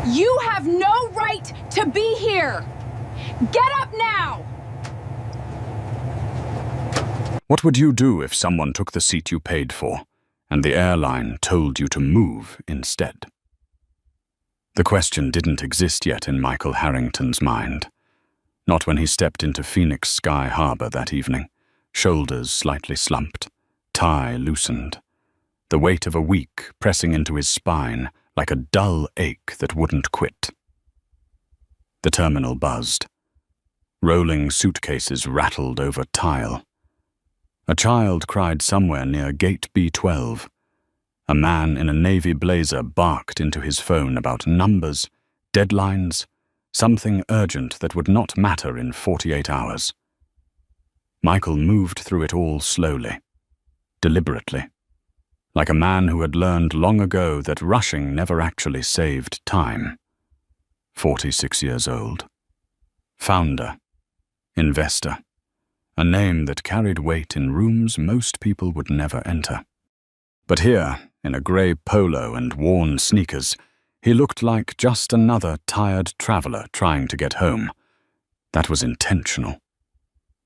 You have no right to be here! Get up now! What would you do if someone took the seat you paid for, and the airline told you to move instead? The question didn't exist yet in Michael Harrington's mind. Not when he stepped into Phoenix Sky Harbor that evening, shoulders slightly slumped, tie loosened, the weight of a week pressing into his spine like a dull ache that wouldn't quit. The terminal buzzed. Rolling suitcases rattled over tile. A child cried somewhere near Gate B12. A man in a navy blazer barked into his phone about numbers, deadlines, something urgent that would not matter in 48 hours. Michael moved through it all slowly, deliberately, like a man who had learned long ago that rushing never actually saved time. 46 years old. Founder. Investor. A name that carried weight in rooms most people would never enter. But here, in a grey polo and worn sneakers, he looked like just another tired traveller trying to get home. That was intentional.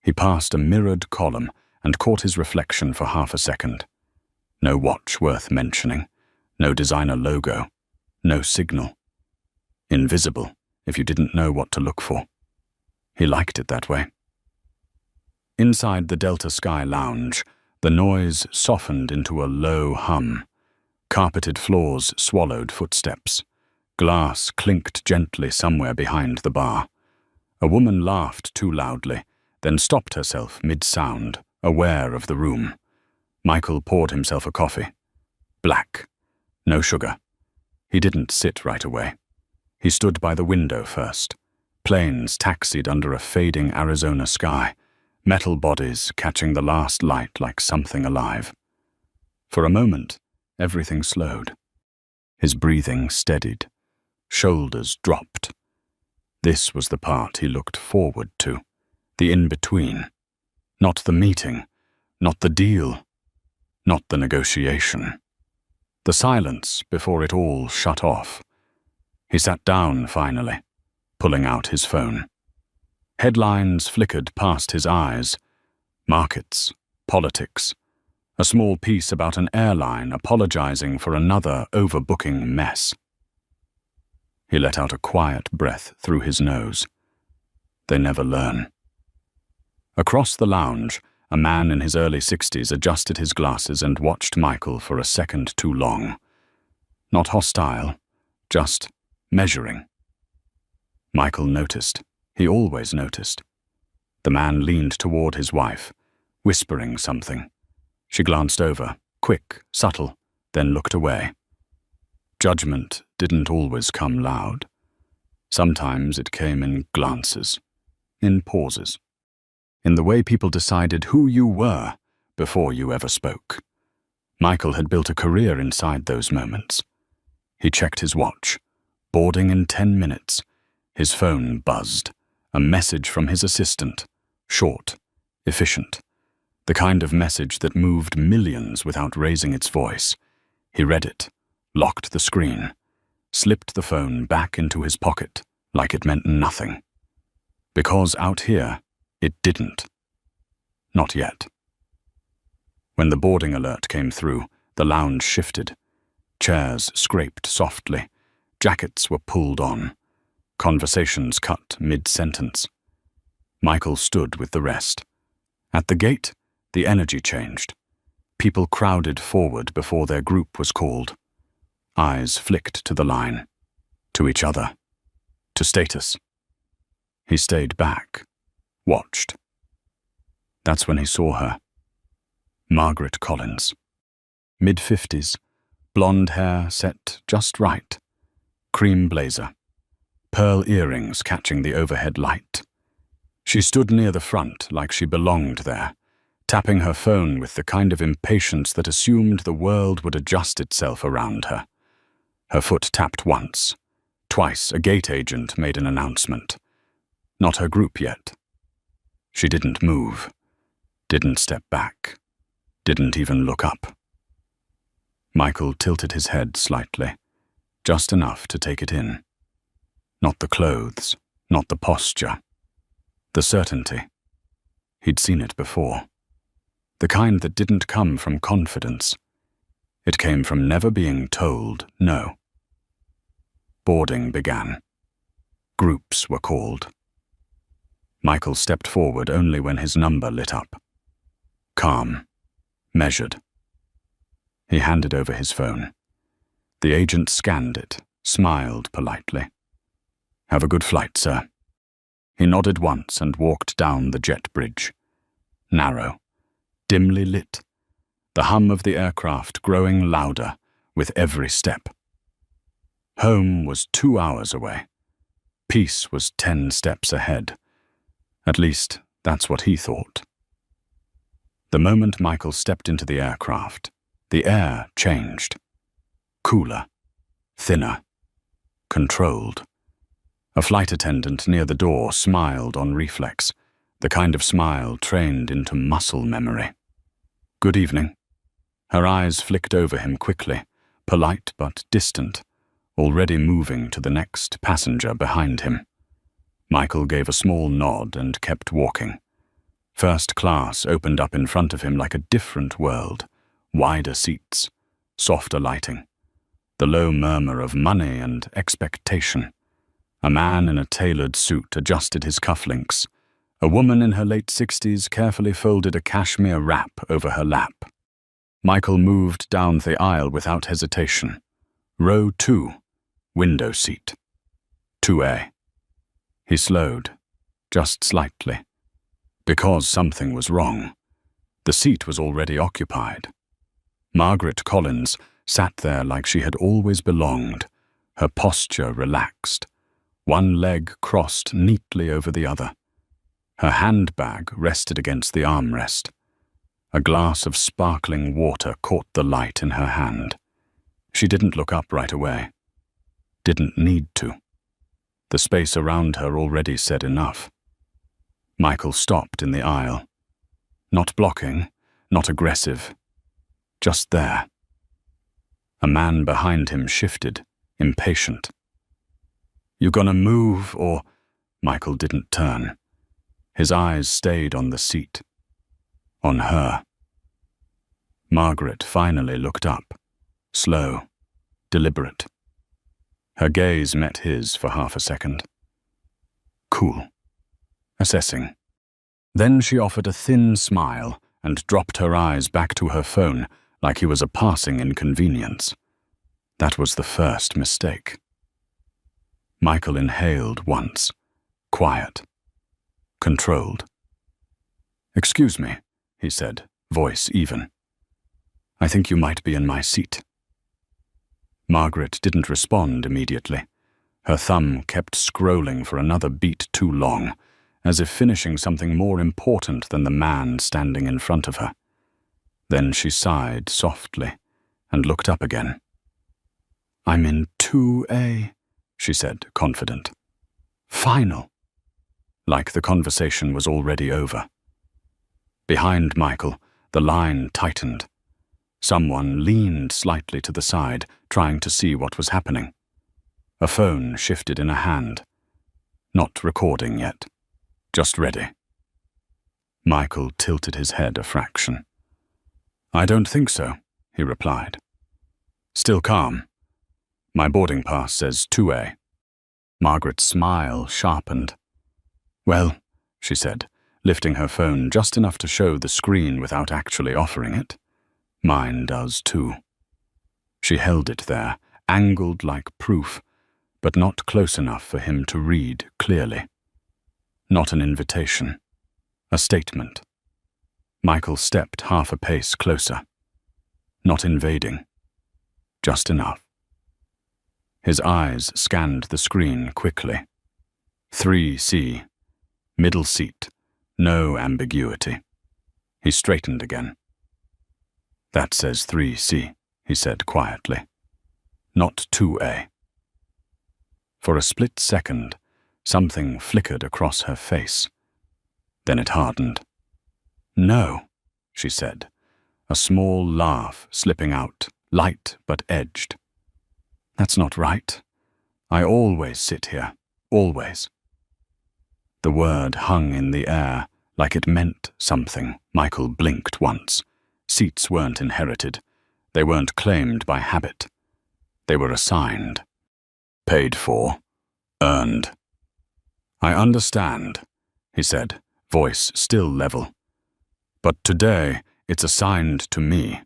He passed a mirrored column and caught his reflection for half a second. No watch worth mentioning, no designer logo, no signal. Invisible, if you didn't know what to look for. He liked it that way. Inside the Delta Sky Lounge, the noise softened into a low hum. Carpeted floors swallowed footsteps. Glass clinked gently somewhere behind the bar. A woman laughed too loudly, then stopped herself mid-sound, aware of the room. Michael poured himself a coffee. Black. No sugar. He didn't sit right away. He stood by the window first. Planes taxied under a fading Arizona sky, metal bodies catching the last light like something alive. For a moment, everything slowed. His breathing steadied. Shoulders dropped. This was the part he looked forward to, the in-between. Not the meeting, not the deal, not the negotiation. The silence before it all shut off. He sat down finally, pulling out his phone. Headlines flickered past his eyes. Markets, politics. A small piece about an airline apologizing for another overbooking mess. He let out a quiet breath through his nose. They never learn. Across the lounge, a man in his early 60s adjusted his glasses and watched Michael for a second too long. Not hostile, just measuring. Michael noticed. He always noticed. The man leaned toward his wife, whispering something. She glanced over, quick, subtle, then looked away. Judgment didn't always come loud. Sometimes it came in glances, in pauses, in the way people decided who you were before you ever spoke. Michael had built a career inside those moments. He checked his watch. Boarding in 10 minutes. His phone buzzed. A message from his assistant. Short, efficient. The kind of message that moved millions without raising its voice. He read it, locked the screen, slipped the phone back into his pocket like it meant nothing. Because out here, it didn't. Not yet. When the boarding alert came through, the lounge shifted. Chairs scraped softly. Jackets were pulled on. Conversations cut mid-sentence. Michael stood with the rest. At the gate, the energy changed. People crowded forward before their group was called. Eyes flicked to the line, to each other, to status. He stayed back, watched. That's when he saw her. Margaret Collins. Mid-50s, blonde hair set just right. Cream blazer. Pearl earrings catching the overhead light. She stood near the front like she belonged there, tapping her phone with the kind of impatience that assumed the world would adjust itself around her. Her foot tapped once. Twice a gate agent made an announcement. Not her group yet. She didn't move, didn't step back, didn't even look up. Michael tilted his head slightly, just enough to take it in. Not the clothes, not the posture. The certainty. He'd seen it before. The kind that didn't come from confidence. It came from never being told no. Boarding began. Groups were called. Michael stepped forward only when his number lit up. Calm. Measured. He handed over his phone. The agent scanned it, smiled politely. "Have a good flight, sir." He nodded once and walked down the jet bridge. Narrow, dimly lit, the hum of the aircraft growing louder with every step. Home was 2 hours away. Peace was 10 steps ahead. At least, that's what he thought. The moment Michael stepped into the aircraft, the air changed. Cooler, thinner, controlled. A flight attendant near the door smiled on reflex, the kind of smile trained into muscle memory. "Good evening." Her eyes flicked over him quickly, polite but distant, already moving to the next passenger behind him. Michael gave a small nod and kept walking. First class opened up in front of him like a different world, wider seats, softer lighting, the low murmur of money and expectation. A man in a tailored suit adjusted his cufflinks. A woman in her late 60s carefully folded a cashmere wrap over her lap. Michael moved down the aisle without hesitation. Row 2, window seat. 2A. He slowed, just slightly. Because something was wrong. The seat was already occupied. Margaret Collins sat there like she had always belonged, her posture relaxed, one leg crossed neatly over the other. Her handbag rested against the armrest. A glass of sparkling water caught the light in her hand. She didn't look up right away. Didn't need to. The space around her already said enough. Michael stopped in the aisle. Not blocking, not aggressive. Just there. A man behind him shifted, impatient. "You gonna move, or—" Michael didn't turn. His eyes stayed on the seat. On her. Margaret finally looked up. Slow, deliberate. Her gaze met his for half a second. Cool. Assessing. Then she offered a thin smile and dropped her eyes back to her phone like he was a passing inconvenience. That was the first mistake. Michael inhaled once. Quiet. Controlled. "Excuse me," he said, voice even. "I think you might be in my seat." Margaret didn't respond immediately. Her thumb kept scrolling for another beat too long, as if finishing something more important than the man standing in front of her. Then she sighed softly and looked up again. "I'm in 2A, she said, confident. Final. Like the conversation was already over. Behind Michael, the line tightened. Someone leaned slightly to the side, trying to see what was happening. A phone shifted in a hand. Not recording yet. Just ready. Michael tilted his head a fraction. "I don't think so," he replied. Still calm. "My boarding pass says 2A. Margaret's smile sharpened. "Well," she said, lifting her phone just enough to show the screen without actually offering it. "Mine does too." She held it there, angled like proof, but not close enough for him to read clearly. Not an invitation. A statement. Michael stepped half a pace closer. Not invading. Just enough. His eyes scanned the screen quickly. 3C. Middle seat. No ambiguity. He straightened again. "That says 3C, he said quietly. "Not 2A. For a split second, something flickered across her face. Then it hardened. "No," she said, a small laugh slipping out, light but edged. "That's not right. I always sit here. Always. The word hung in the air, like it meant something. Michael blinked once. Seats weren't inherited. They weren't claimed by habit. They were assigned. Paid for. Earned. I understand, he said, voice still level. But today, it's assigned to me.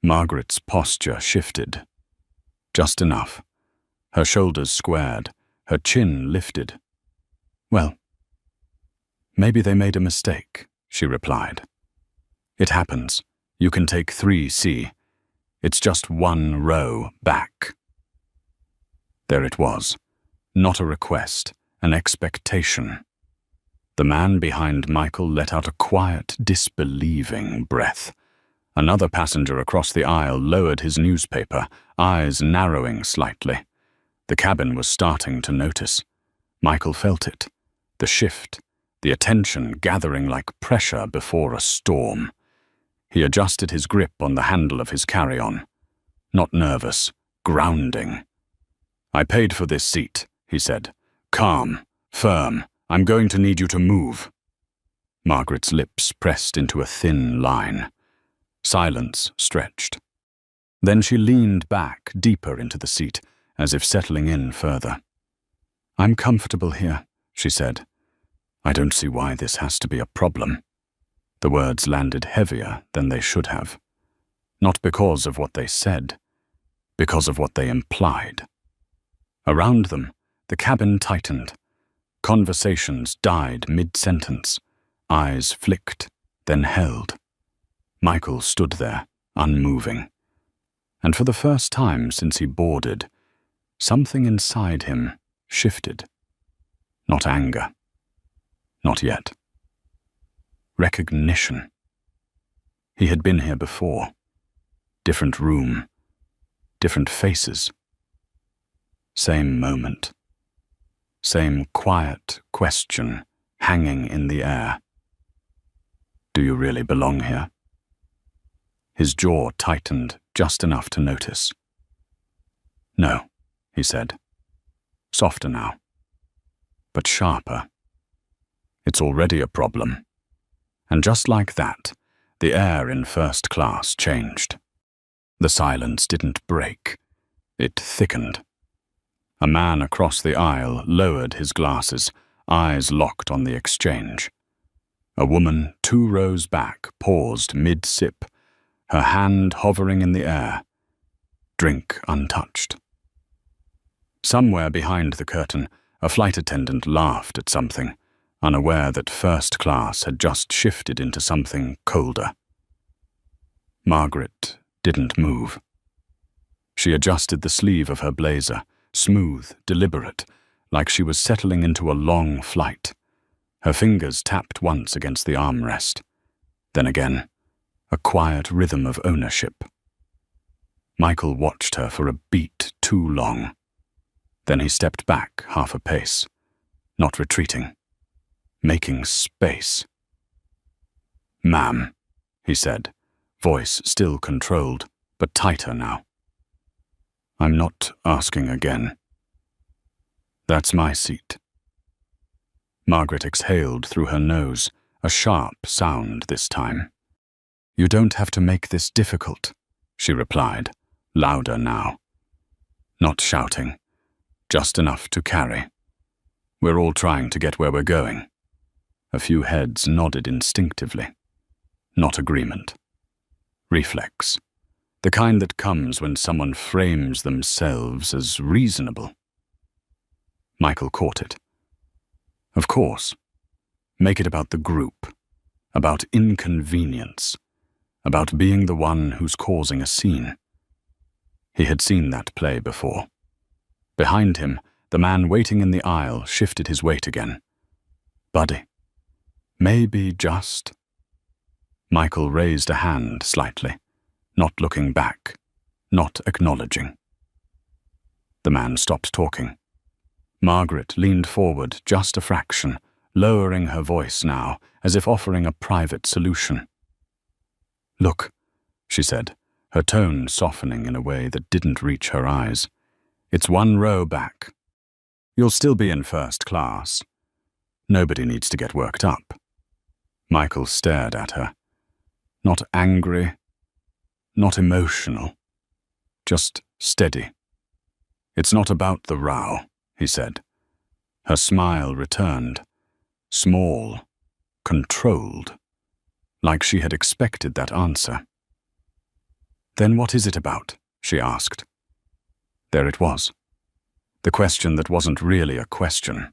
Margaret's posture shifted. Just enough. Her shoulders squared, her chin lifted. Well, maybe they made a mistake, she replied. It happens. You can take 3C. It's just 1 row back. There it was. Not a request, an expectation. The man behind Michael let out a quiet, disbelieving breath. Another passenger across the aisle lowered his newspaper, eyes narrowing slightly. The cabin was starting to notice. Michael felt it. The shift, the attention gathering like pressure before a storm. He adjusted his grip on the handle of his carry-on. Not nervous, grounding. I paid for this seat, he said. Calm, firm. I'm going to need you to move. Margaret's lips pressed into a thin line. Silence stretched. Then she leaned back deeper into the seat, as if settling in further. I'm comfortable here, she said. I don't see why this has to be a problem. The words landed heavier than they should have. Not because of what they said, because of what they implied. Around them, the cabin tightened. Conversations died mid-sentence. Eyes flicked, then held. Michael stood there, unmoving. And for the first time since he boarded, something inside him shifted. Not anger. Not yet. Recognition. He had been here before. Different room. Different faces. Same moment. Same quiet question hanging in the air. Do you really belong here? His jaw tightened just enough to notice. No, he said. Softer now. But sharper. It's already a problem. And just like that, the air in first class changed. The silence didn't break. It thickened. A man across the aisle lowered his glasses, eyes locked on the exchange. A woman 2 rows back paused mid-sip, her hand hovering in the air, drink untouched. Somewhere behind the curtain, a flight attendant laughed at something, unaware that first class had just shifted into something colder. Margaret didn't move. She adjusted the sleeve of her blazer, smooth, deliberate, like she was settling into a long flight. Her fingers tapped once against the armrest. Then again, a quiet rhythm of ownership. Michael watched her for a beat too long. Then he stepped back half a pace, not retreating, making space. Ma'am, he said, voice still controlled, but tighter now. I'm not asking again. That's my seat. Margaret exhaled through her nose, a sharp sound this time. You don't have to make this difficult, she replied, louder now. Not shouting, just enough to carry. We're all trying to get where we're going. A few heads nodded instinctively. Not agreement. Reflex. The kind that comes when someone frames themselves as reasonable. Michael caught it. Of course. Make it about the group, about inconvenience, about being the one who's causing a scene. He had seen that play before. Behind him, the man waiting in the aisle shifted his weight again. Buddy. Maybe just... Michael raised a hand slightly, not looking back, not acknowledging. The man stopped talking. Margaret leaned forward just a fraction, lowering her voice now, as if offering a private solution. Look, she said, her tone softening in a way that didn't reach her eyes. It's 1 row back. You'll still be in first class. Nobody needs to get worked up. Michael stared at her. Not angry, not emotional, just steady. It's not about the row, he said. Her smile returned, small, controlled, like she had expected that answer. Then what is it about? She asked. There it was. The question that wasn't really a question.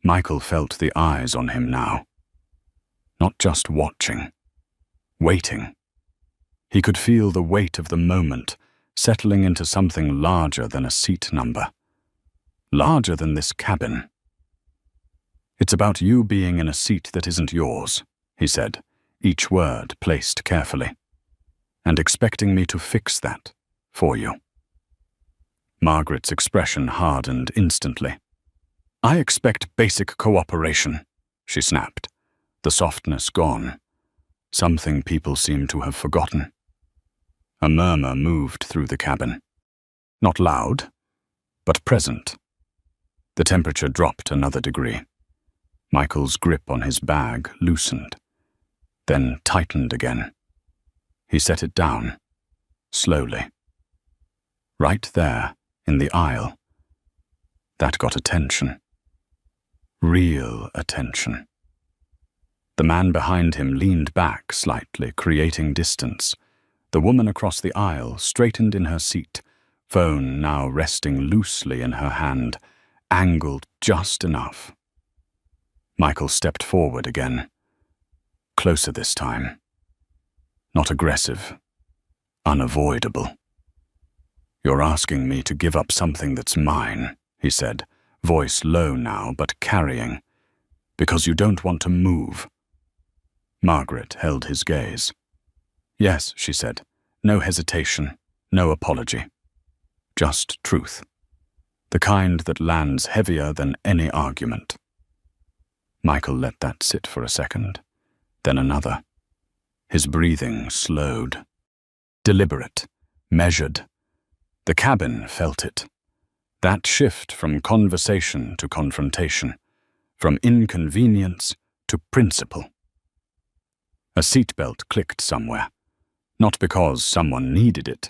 Michael felt the eyes on him now. Not just watching, waiting. He could feel the weight of the moment settling into something larger than a seat number. Larger than this cabin. It's about you being in a seat that isn't yours, he said, each word placed carefully, and expecting me to fix that for you. Margaret's expression hardened instantly. I expect basic cooperation, she snapped, the softness gone. Something people seem to have forgotten. A murmur moved through the cabin. Not loud, but present. The temperature dropped another degree. Michael's grip on his bag loosened, then tightened again. He set it down, slowly. Right there, in the aisle. That got attention. Real attention. The man behind him leaned back slightly, creating distance. The woman across the aisle straightened in her seat, phone now resting loosely in her hand, angled just enough. Michael stepped forward again. Closer this time. Not aggressive. Unavoidable. You're asking me to give up something that's mine, he said, voice low now but carrying, because you don't want to move. Margaret held his gaze. Yes, she said, no hesitation, no apology. Just truth. The kind that lands heavier than any argument. Michael let that sit for a second, then another. His breathing slowed. Deliberate, measured. The cabin felt it. That shift from conversation to confrontation, from inconvenience to principle. A seatbelt clicked somewhere, not because someone needed it,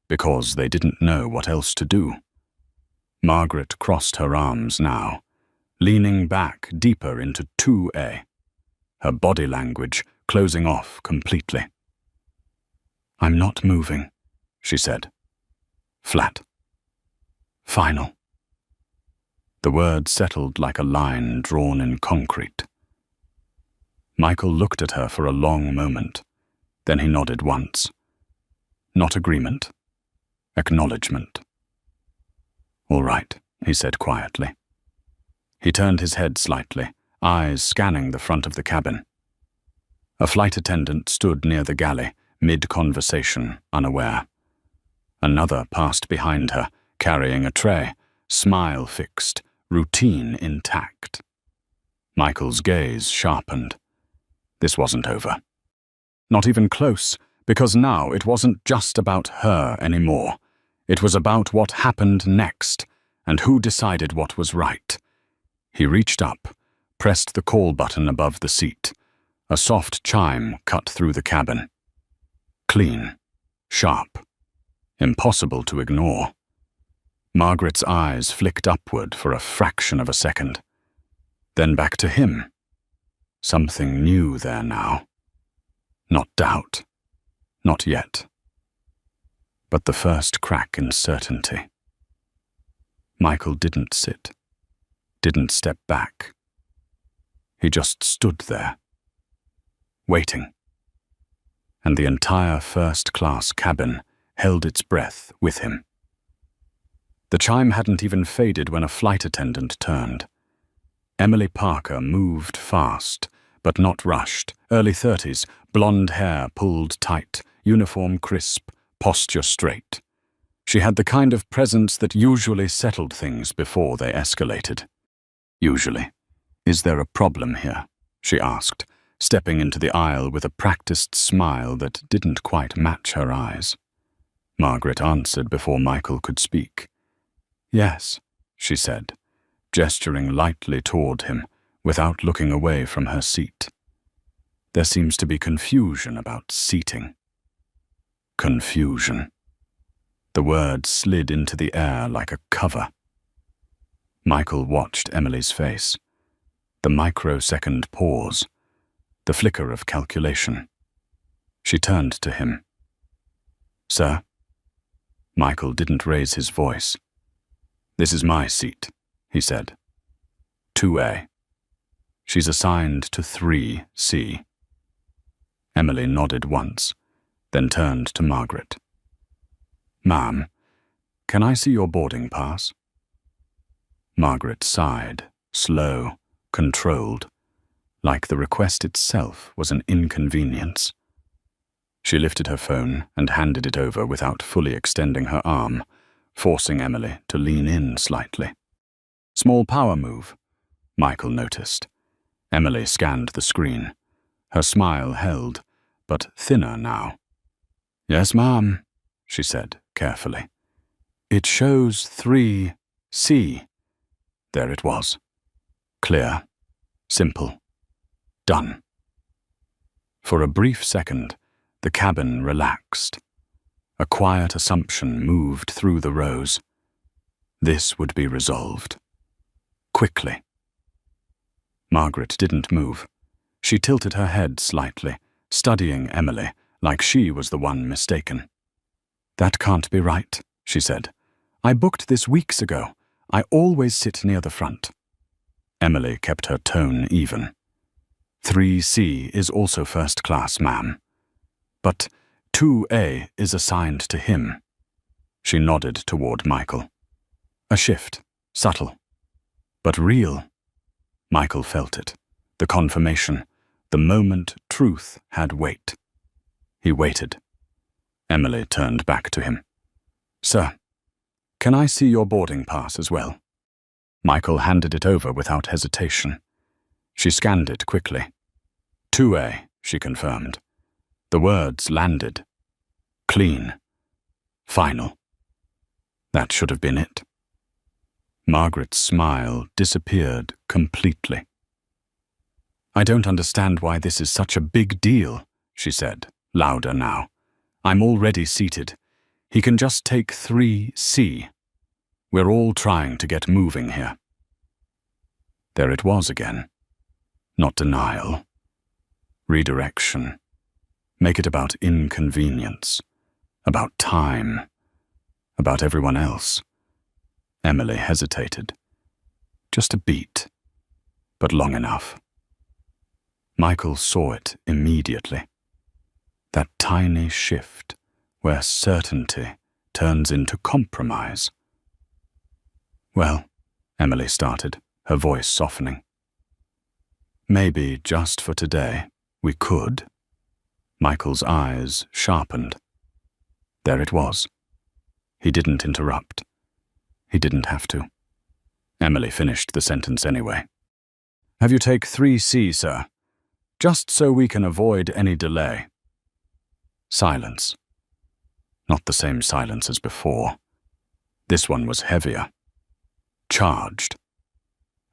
because they didn't know what else to do. Margaret crossed her arms now, leaning back deeper into 2A, her body language closing off completely. I'm not moving, she said. Flat. Final. The word settled like a line drawn in concrete. Michael looked at her for a long moment. Then he nodded once. Not agreement. Acknowledgement. All right, he said quietly. He turned his head slightly, eyes scanning the front of the cabin. A flight attendant stood near the galley, mid-conversation, unaware. Another passed behind her, carrying a tray, smile fixed, routine intact. Michael's gaze sharpened. This wasn't over. Not even close, because now it wasn't just about her anymore. It was about what happened next, and who decided what was right. He reached up, pressed the call button above the seat. A soft chime cut through the cabin. Clean, sharp, impossible to ignore. Margaret's eyes flicked upward for a fraction of a second. Then back to him. Something new there now. Not doubt. Not yet. But the first crack in certainty. Michael didn't sit. Didn't step back. He just stood there. Waiting. And the entire first-class cabin held its breath with him. The chime hadn't even faded when a flight attendant turned. Emily Parker moved fast, but not rushed. Early 30s, blonde hair pulled tight, uniform crisp, posture straight. She had the kind of presence that usually settled things before they escalated. Usually. Is there a problem here? She asked, stepping into the aisle with a practiced smile that didn't quite match her eyes. Margaret answered before Michael could speak. Yes, she said, gesturing lightly toward him without looking away from her seat. There seems to be confusion about seating. Confusion. The word slid into the air like a cover. Michael watched Emily's face. The microsecond pause. The flicker of calculation. She turned to him. "Sir?" Michael didn't raise his voice. "This is my seat," he said. 2A. She's assigned to 3C. Emily nodded once, then turned to Margaret. "Ma'am, can I see your boarding pass?" Margaret sighed, slow, controlled, like the request itself was an inconvenience. She lifted her phone and handed it over without fully extending her arm, forcing Emily to lean in slightly. Small power move, Michael noticed. Emily scanned the screen. Her smile held, but thinner now. "Yes, ma'am," she said carefully. "It shows 3C. There it was. Clear. Simple. Done." For a brief second, the cabin relaxed. A quiet assumption moved through the rows. This would be resolved. Quickly. Margaret didn't move. She tilted her head slightly, studying Emily like she was the one mistaken. "That can't be right," she said. "I booked this weeks ago. I always sit near the front." Emily kept her tone even. 3C is also first class, ma'am. But 2A is assigned to him. She nodded toward Michael. A shift, subtle, but real. Michael felt it, the confirmation, the moment truth had weight. He waited. Emily turned back to him. "Sir, can I see your boarding pass as well?" Michael handed it over without hesitation. She scanned it quickly. 2A, she confirmed. The words landed. Clean. Final. That should have been it. Margaret's smile disappeared completely. "I don't understand why this is such a big deal," she said, louder now. "I'm already seated. He can just take 3C. We're all trying to get moving here." There it was again. Not denial. Redirection. Make it about inconvenience. About time. About everyone else. Emily hesitated. Just a beat, but long enough. Michael saw it immediately. That tiny shift where certainty turns into compromise. "Well," Emily started, her voice softening. "Maybe just for today, we could." Michael's eyes sharpened. There it was. He didn't interrupt. He didn't have to. Emily finished the sentence anyway. "Have you take 3C, sir? Just so we can avoid any delay." Silence. Not the same silence as before. This one was heavier. Charged.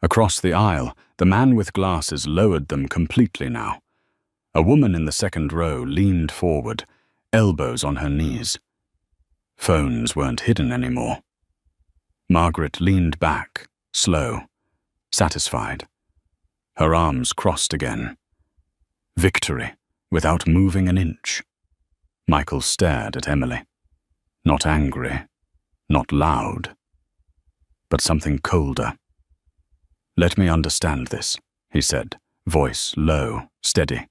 Across the aisle, the man with glasses lowered them completely now. A woman in the second row leaned forward, elbows on her knees. Phones weren't hidden anymore. Margaret leaned back, slow, satisfied. Her arms crossed again. Victory, without moving an inch. Michael stared at Emily. Not angry, not loud, but something colder. "Let me understand this," he said, voice low, steady.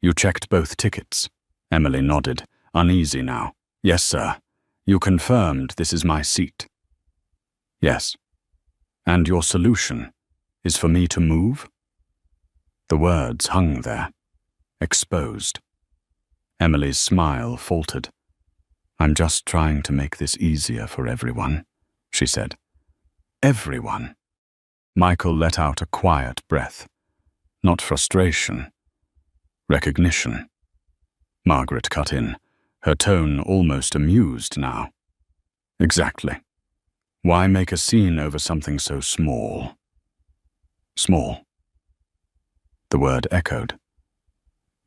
"You checked both tickets?" Emily nodded, uneasy now. "Yes, sir. You confirmed this is my seat?" "Yes. And your solution is for me to move?" The words hung there, exposed. Emily's smile faltered. "I'm just trying to make this easier for everyone," she said. "Everyone." Michael let out a quiet breath. Not frustration. Recognition. Margaret cut in, her tone almost amused now. "Exactly. Why make a scene over something so small? Small. The word echoed.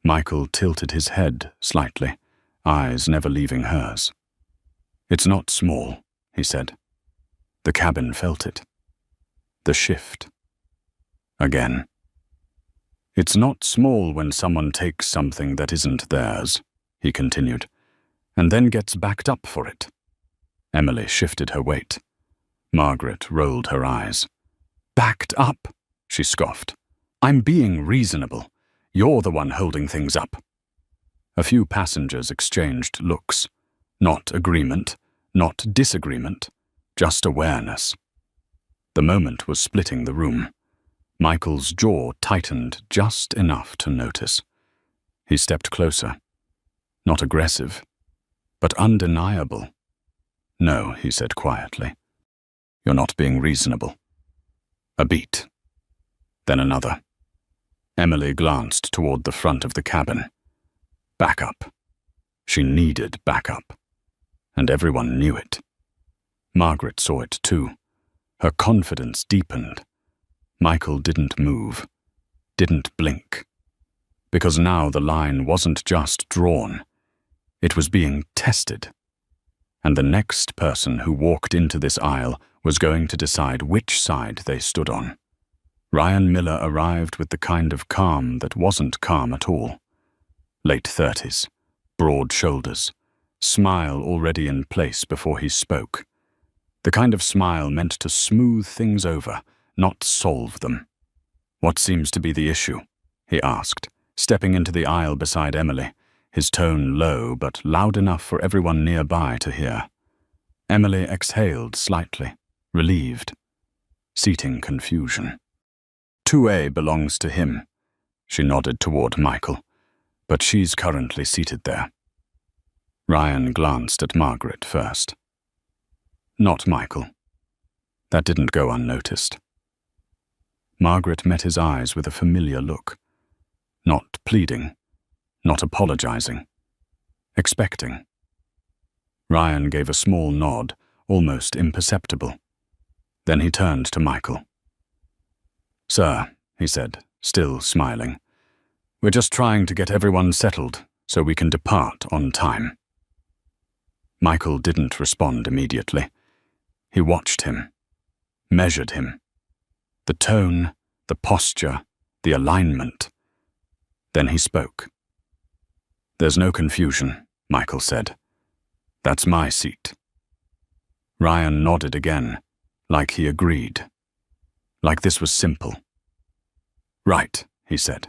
Michael tilted his head slightly, eyes never leaving hers. It's not small, he said. The cabin felt it. The shift. Again. It's not small when someone takes something that isn't theirs, he continued, and then gets backed up for it. Emily shifted her weight. Margaret rolled her eyes. Backed up, she scoffed. I'm being reasonable. You're the one holding things up. A few passengers exchanged looks. Not agreement, not disagreement, just awareness. The moment was splitting the room. Michael's jaw tightened just enough to notice. He stepped closer. Not aggressive, but undeniable. No, he said quietly. You're not being reasonable. A beat. Then another. Emily glanced toward the front of the cabin. Backup. She needed backup. And everyone knew it. Margaret saw it too. Her confidence deepened. Michael didn't move, didn't blink. Because now the line wasn't just drawn. It was being tested. And the next person who walked into this aisle was going to decide which side they stood on. Ryan Miller arrived with the kind of calm that wasn't calm at all. Late 30s, broad shoulders, smile already in place before he spoke. The kind of smile meant to smooth things over, not solve them. What seems to be the issue? He asked, stepping into the aisle beside Emily, his tone low but loud enough for everyone nearby to hear. Emily exhaled slightly, relieved. Seating confusion. 2A belongs to him. She nodded toward Michael, but she's currently seated there. Ryan glanced at Margaret first. Not Michael. That didn't go unnoticed. Margaret met his eyes with a familiar look. Not pleading, not apologizing. Expecting. Ryan gave a small nod, almost imperceptible. Then he turned to Michael. Sir, he said, still smiling, we're just trying to get everyone settled so we can depart on time. Michael didn't respond immediately. He watched him, measured him. The tone, the posture, the alignment. Then he spoke. There's no confusion, Michael said. That's my seat. Ryan nodded again, like he agreed. Like this was simple. Right, he said.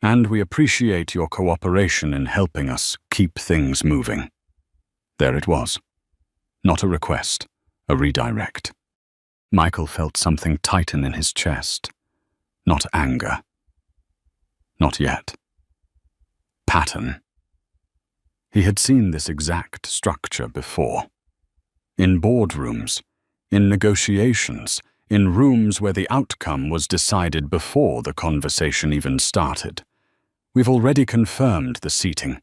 And we appreciate your cooperation in helping us keep things moving. There it was. Not a request, a redirect. Michael felt something tighten in his chest. Not anger. Not yet. Pattern. He had seen this exact structure before. In boardrooms, in negotiations, in rooms where the outcome was decided before the conversation even started. We've already confirmed the seating,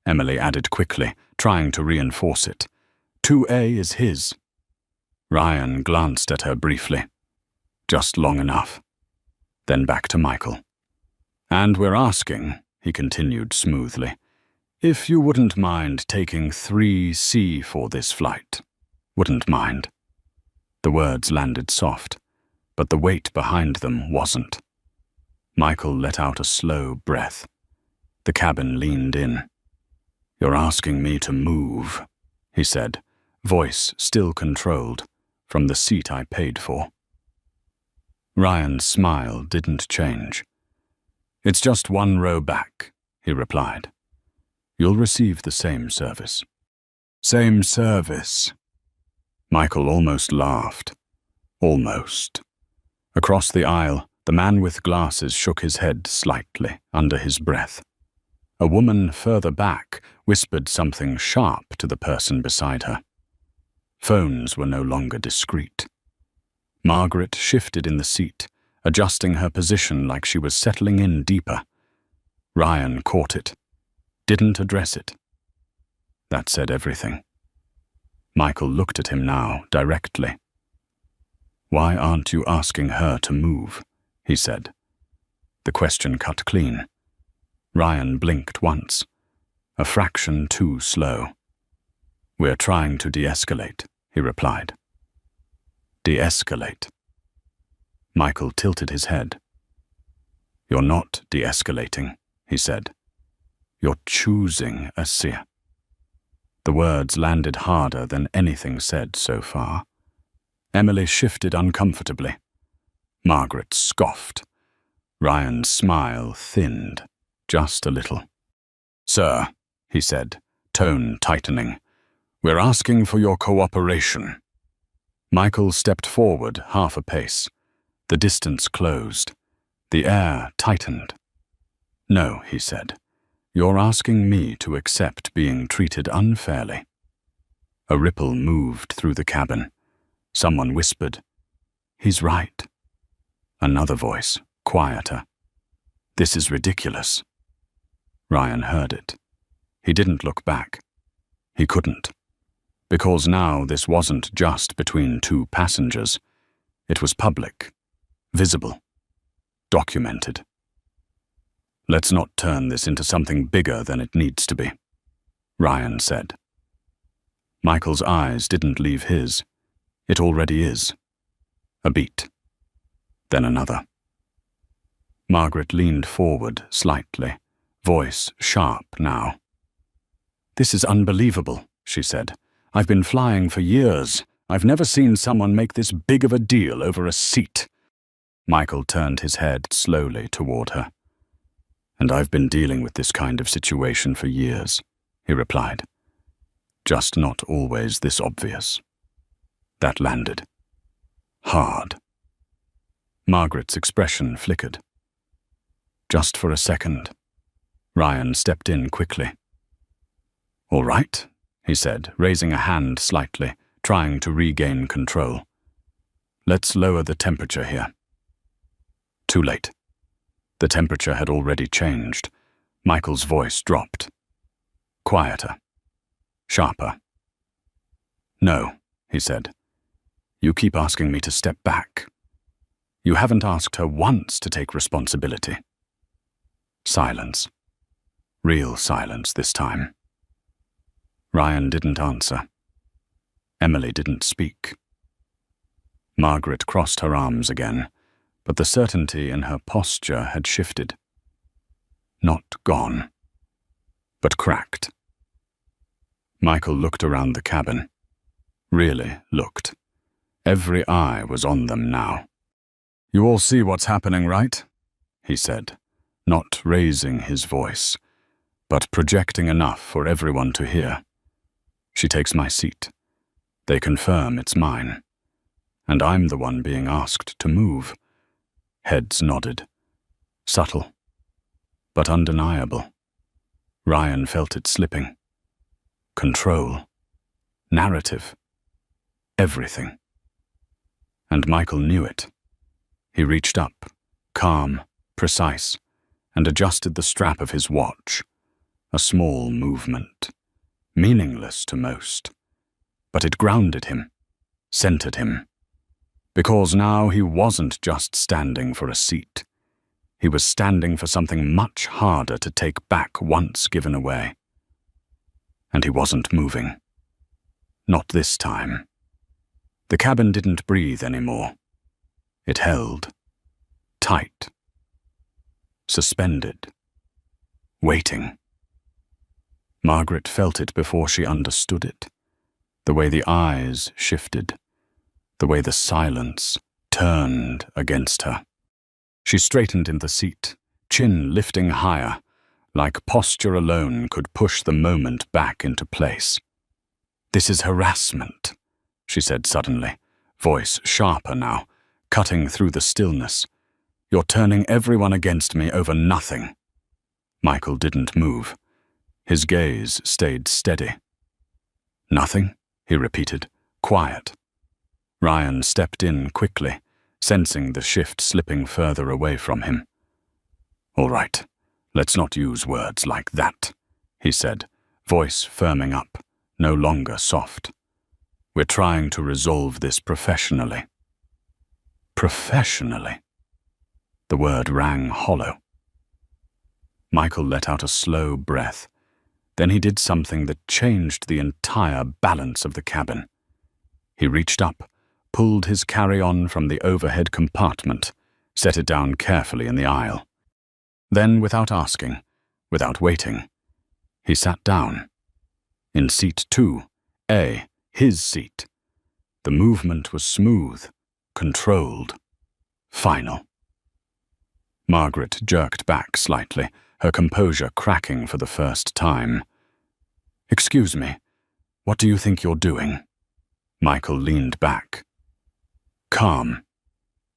Emily added quickly, trying to reinforce it. 2A is his. Ryan glanced at her briefly. Just long enough. Then back to Michael. And we're asking, he continued smoothly, if you wouldn't mind taking 3C for this flight. Wouldn't mind. The words landed soft, but the weight behind them wasn't. Michael let out a slow breath. The cabin leaned in. You're asking me to move, he said, voice still controlled, from the seat I paid for. Ryan's smile didn't change. It's just one row back, he replied. You'll receive the same service. Same service. Michael almost laughed. Almost. Across the aisle, the man with glasses shook his head slightly under his breath. A woman further back whispered something sharp to the person beside her. Phones were no longer discreet. Margaret shifted in the seat, adjusting her position like she was settling in deeper. Ryan caught it. Didn't address it. That said everything. Michael looked at him now, directly, "Why aren't you asking her to move?" he said. The question cut clean. Ryan blinked once, a fraction too slow. "We're trying to de-escalate," he replied. De-escalate. Michael tilted his head. "You're not de-escalating," he said. "You're choosing a seer." The words landed harder than anything said so far. Emily shifted uncomfortably. Margaret scoffed. Ryan's smile thinned, just a little. "Sir," he said, tone tightening, "we're asking for your cooperation." Michael stepped forward half a pace. The distance closed. The air tightened. "No," he said. "You're asking me to accept being treated unfairly." A ripple moved through the cabin. Someone whispered, "He's right." Another voice, quieter, "This is ridiculous." Ryan heard it. He didn't look back. He couldn't. Because now this wasn't just between two passengers. It was public, visible, documented. "Let's not turn this into something bigger than it needs to be," Ryan said. Michael's eyes didn't leave his. "It already is." A beat. Then another. Margaret leaned forward slightly, voice sharp now. "This is unbelievable," she said. "I've been flying for years. I've never seen someone make this big of a deal over a seat." Michael turned his head slowly toward her. "And I've been dealing with this kind of situation for years," he replied. "Just not always this obvious." That landed. Hard. Margaret's expression flickered. "Just for a second." Ryan stepped in quickly. "All right," he said, raising a hand slightly, trying to regain control. "Let's lower the temperature here." Too late. The temperature had already changed. Michael's voice dropped. Quieter. Sharper. "No," he said. "You keep asking me to step back. You haven't asked her once to take responsibility." Silence. Real silence this time. Ryan didn't answer. Emily didn't speak. Margaret crossed her arms again, but the certainty in her posture had shifted. Not gone, but cracked. Michael looked around the cabin. Really looked. Every eye was on them now. "You all see what's happening, right?" he said, not raising his voice, but projecting enough for everyone to hear. "She takes my seat. They confirm it's mine. And I'm the one being asked to move." Heads nodded. Subtle, but undeniable. Ryan felt it slipping. Control. Narrative. Everything. And Michael knew it. He reached up, calm, precise, and adjusted the strap of his watch. A small movement. Meaningless to most. But it grounded him, centered him. Because now he wasn't just standing for a seat. He was standing for something much harder to take back once given away. And he wasn't moving. Not this time. The cabin didn't breathe anymore. It held. Tight. Suspended. Waiting. Margaret felt it before she understood it. The way the eyes shifted. The way the silence turned against her. She straightened in the seat, chin lifting higher, like posture alone could push the moment back into place. "This is harassment," she said suddenly, voice sharper now, cutting through the stillness. "You're turning everyone against me over nothing." Michael didn't move. His gaze stayed steady. "Nothing?" he repeated, quiet. Ryan stepped in quickly, sensing the shift slipping further away from him. "All right, let's not use words like that," he said, voice firming up, no longer soft. "We're trying to resolve this professionally." Professionally. The word rang hollow. Michael let out a slow breath. Then he did something that changed the entire balance of the cabin. He reached up, pulled his carry-on from the overhead compartment, set it down carefully in the aisle. Then, without asking, without waiting, he sat down. In seat 2A, his seat. The movement was smooth, controlled, final. Margaret jerked back slightly, her composure cracking for the first time. "Excuse me, what do you think you're doing?" Michael leaned back. "Calm,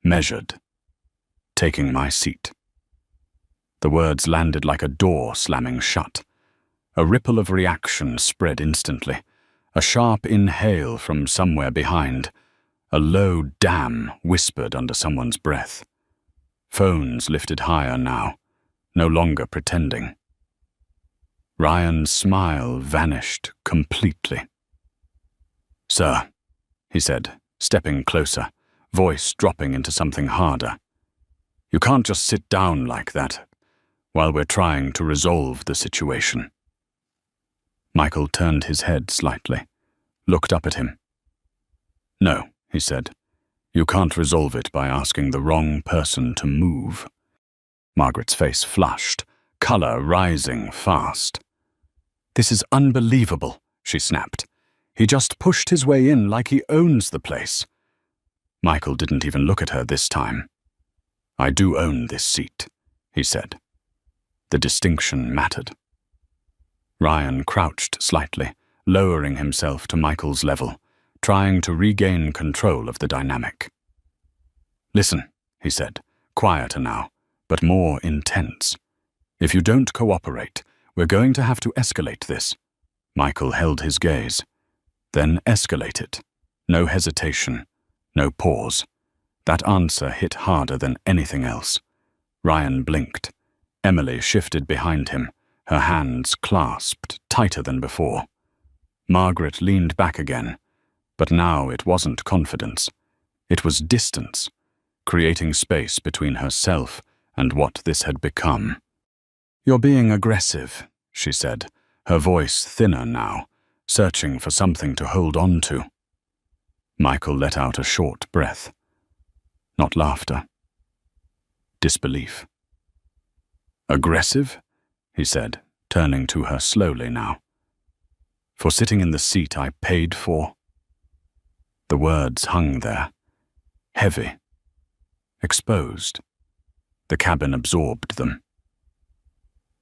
measured, taking my seat." The words landed like a door slamming shut. A ripple of reaction spread instantly. A sharp inhale from somewhere behind. A low damn whispered under someone's breath. Phones lifted higher now, no longer pretending. Ryan's smile vanished completely. "Sir," he said, stepping closer, voice dropping into something harder. "You can't just sit down like that while we're trying to resolve the situation." Michael turned his head slightly, looked up at him. "No," he said. "You can't resolve it by asking the wrong person to move." Margaret's face flushed, color rising fast. "This is unbelievable," she snapped. "He just pushed his way in like he owns the place." Michael didn't even look at her this time. "I do own this seat," he said. The distinction mattered. Ryan crouched slightly, lowering himself to Michael's level, trying to regain control of the dynamic. "Listen," he said, quieter now, but more intense. "If you don't cooperate, we're going to have to escalate this." Michael held his gaze. "Then escalate it. No hesitation, no pause." That answer hit harder than anything else. Ryan blinked. Emily shifted behind him, her hands clasped tighter than before. Margaret leaned back again, but now it wasn't confidence. It was distance, creating space between herself and what this had become. "You're being aggressive," she said, her voice thinner now, searching for something to hold on to. Michael let out a short breath. Not laughter. Disbelief. "Aggressive?" he said, turning to her slowly now. "For sitting in the seat I paid for?" The words hung there, heavy, exposed. The cabin absorbed them.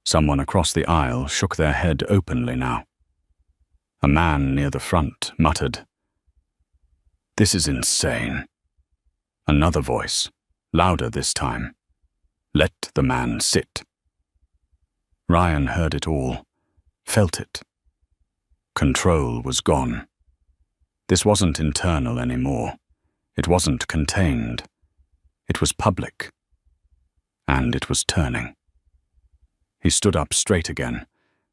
Someone across the aisle shook their head openly now. A man near the front muttered, "This is insane." Another voice, louder this time, "Let the man sit." Ryan heard it all, felt it. Control was gone. This wasn't internal anymore. It wasn't contained. It was public. And it was turning. He stood up straight again,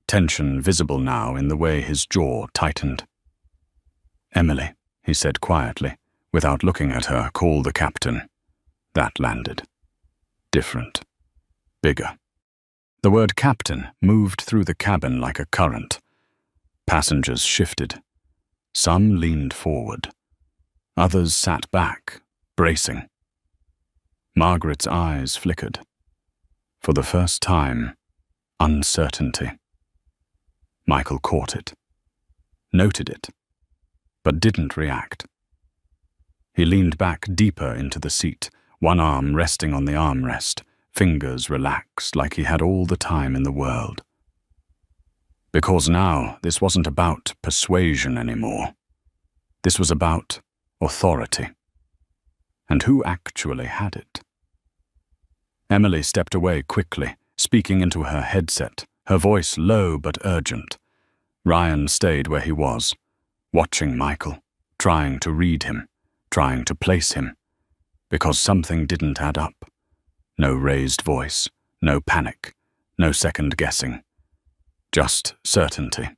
tension visible now in the way his jaw tightened. "Emily," he said quietly, without looking at her, "call the captain." That landed. Different. Bigger. The word captain moved through the cabin like a current. Passengers shifted. Some leaned forward. Others sat back, bracing. Margaret's eyes flickered. For the first time, uncertainty. Michael caught it, noted it, but didn't react. He leaned back deeper into the seat, one arm resting on the armrest, fingers relaxed like he had all the time in the world. Because now this wasn't about persuasion anymore. This was about authority. And who actually had it? Emily stepped away quickly, speaking into her headset, her voice low but urgent. Ryan stayed where he was, watching Michael, trying to read him, trying to place him, because something didn't add up. No raised voice, no panic, no second guessing. Just certainty.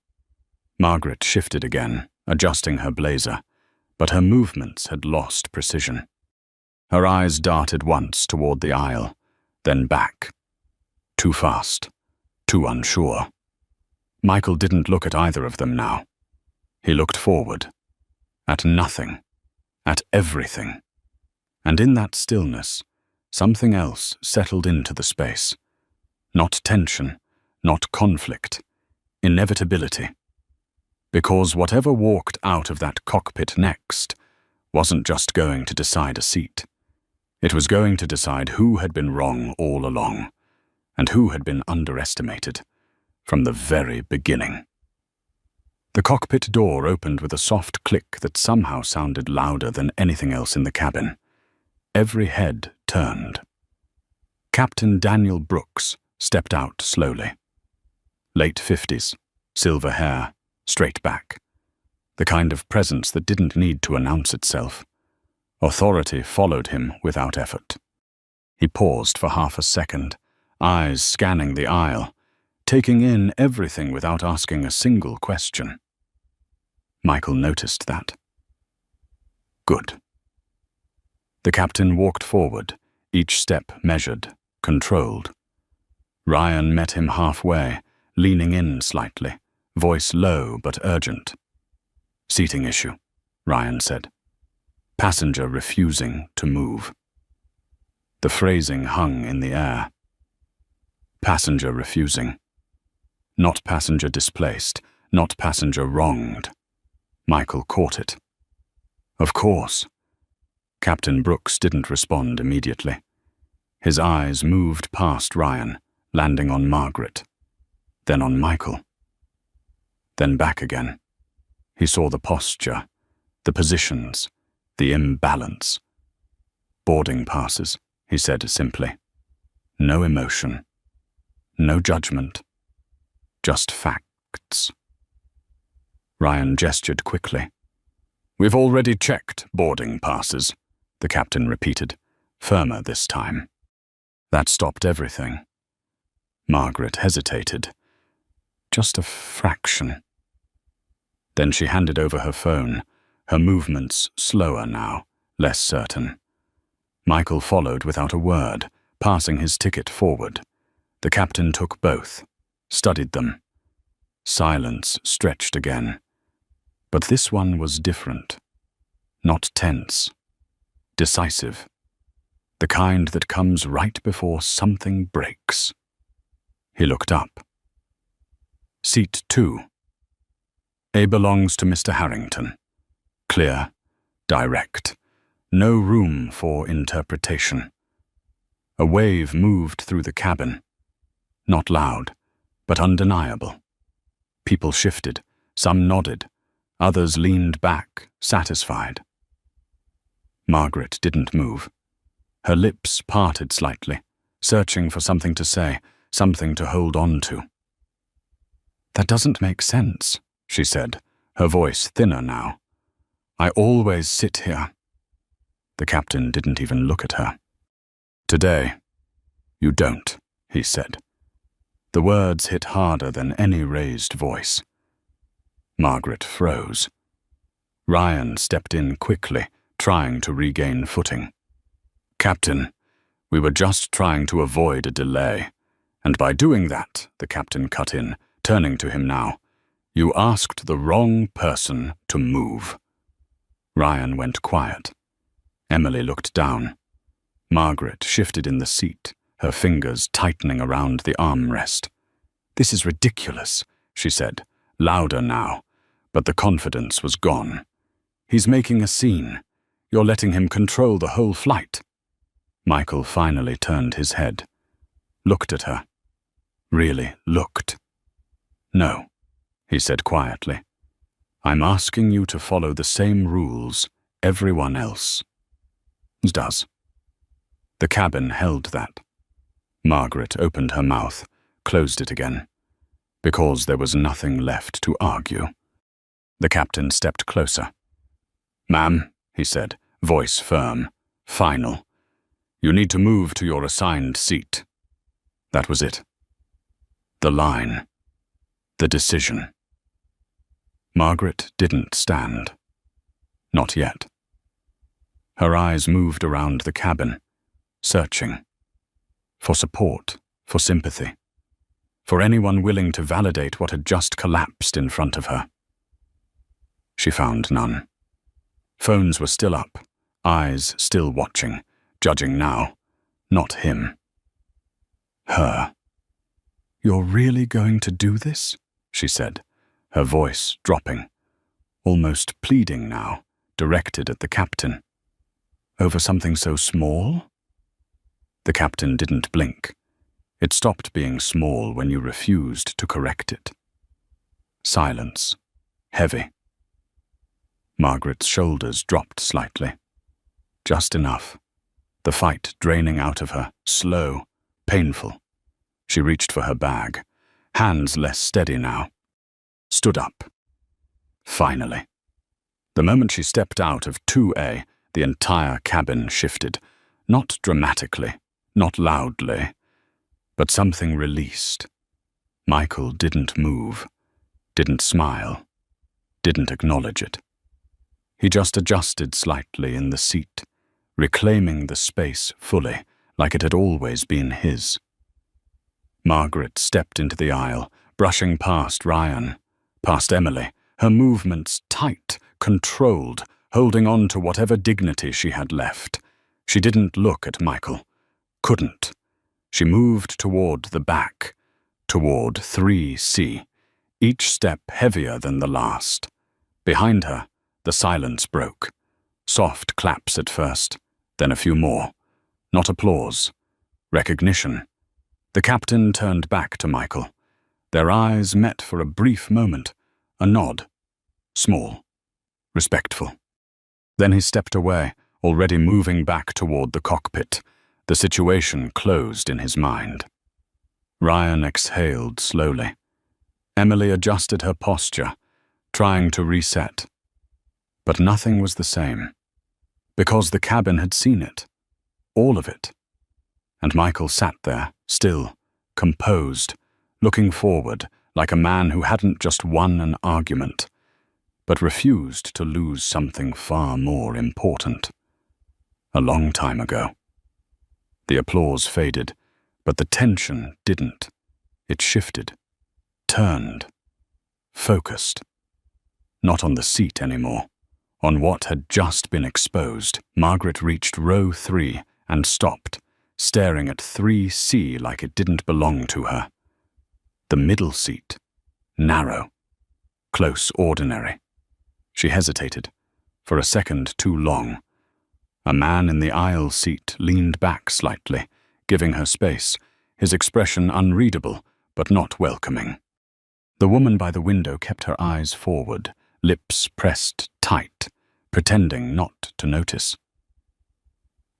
Margaret shifted again, adjusting her blazer, but her movements had lost precision. Her eyes darted once toward the aisle, then back. Too fast, too unsure. Michael didn't look at either of them now. He looked forward. At nothing. At everything. And in that stillness, something else settled into the space. Not tension, not conflict. Inevitability. Because whatever walked out of that cockpit next wasn't just going to decide a seat. It was going to decide who had been wrong all along, and who had been underestimated from the very beginning. The cockpit door opened with a soft click that somehow sounded louder than anything else in the cabin. Every head turned. Captain Daniel Brooks stepped out slowly. Late 50s, silver hair, straight back. The kind of presence that didn't need to announce itself. Authority followed him without effort. He paused for half a second, eyes scanning the aisle, taking in everything without asking a single question. Michael noticed that. Good. The captain walked forward, each step measured, controlled. Ryan met him halfway, leaning in slightly, voice low but urgent. Seating issue, Ryan said. Passenger refusing to move. The phrasing hung in the air. Passenger refusing. Not passenger displaced, not passenger wronged. Michael caught it. Of course. Captain Brooks didn't respond immediately. His eyes moved past Ryan, landing on Margaret, then on Michael. Then back again. He saw the posture, the positions, the imbalance. Boarding passes, he said simply. No emotion. No judgment. Just facts. Ryan gestured quickly. We've already checked boarding passes, the captain repeated, firmer this time. That stopped everything. Margaret hesitated. Just a fraction. Then she handed over her phone, her movements slower now, less certain. Michael followed without a word, passing his ticket forward. The captain took both, studied them. Silence stretched again. But this one was different. Not tense. Decisive. The kind that comes right before something breaks. He looked up. Seat 2. A belongs to Mr. Harrington. Clear, direct, no room for interpretation. A wave moved through the cabin. Not loud, but undeniable. People shifted, some nodded, others leaned back, satisfied. Margaret didn't move. Her lips parted slightly, searching for something to say, something to hold on to. That doesn't make sense, she said, her voice thinner now. I always sit here. The captain didn't even look at her. Today, you don't, he said. The words hit harder than any raised voice. Margaret froze. Ryan stepped in quickly, trying to regain footing. Captain, we were just trying to avoid a delay. And by doing that, the captain cut in, turning to him now, you asked the wrong person to move. Ryan went quiet. Emily looked down. Margaret shifted in the seat, her fingers tightening around the armrest. This is ridiculous, she said, louder now, but the confidence was gone. He's making a scene. You're letting him control the whole flight. Michael finally turned his head, looked at her. Really looked. No, he said quietly. I'm asking you to follow the same rules everyone else does. The cabin held that. Margaret opened her mouth, closed it again, because there was nothing left to argue. The captain stepped closer. Ma'am, he said, voice firm, final. You need to move to your assigned seat. That was it. The line. The decision. Margaret didn't stand. Not yet. Her eyes moved around the cabin, searching. For support, for sympathy, for anyone willing to validate what had just collapsed in front of her. She found none. Phones were still up, eyes still watching, judging now, not him. Her. "You're really going to do this?" she said, her voice dropping, almost pleading now, directed at the captain. "Over something so small?" The captain didn't blink. It stopped being small when you refused to correct it. Silence. Heavy. Margaret's shoulders dropped slightly. Just enough. The fight draining out of her, slow, painful. She reached for her bag, hands less steady now. Stood up. Finally. The moment she stepped out of 2A, the entire cabin shifted. Not dramatically, not loudly, but something released. Michael didn't move, didn't smile, didn't acknowledge it. He just adjusted slightly in the seat, reclaiming the space fully, like it had always been his. Margaret stepped into the aisle, brushing past Ryan, past Emily, her movements tight, controlled, holding on to whatever dignity she had left. She didn't look at Michael. Couldn't. She moved toward the back, toward 3C, each step heavier than the last. Behind her, the silence broke. Soft claps at first, then a few more. Not applause. Recognition. The captain turned back to Michael. Their eyes met for a brief moment, a nod. Small. Respectful. Then he stepped away, already moving back toward the cockpit. The situation closed in his mind. Ryan exhaled slowly. Emily adjusted her posture, trying to reset. But nothing was the same. Because the cabin had seen it. All of it. And Michael sat there, still, composed, looking forward like a man who hadn't just won an argument, but refused to lose something far more important. A long time ago. The applause faded, but the tension didn't. It shifted, turned, focused. Not on the seat anymore. On what had just been exposed. Margaret reached row 3 and stopped, staring at 3C like it didn't belong to her. The middle seat. Narrow. Close ordinary. She hesitated, for a second too long. A man in the aisle seat leaned back slightly, giving her space, his expression unreadable, but not welcoming. The woman by the window kept her eyes forward, lips pressed tight, pretending not to notice.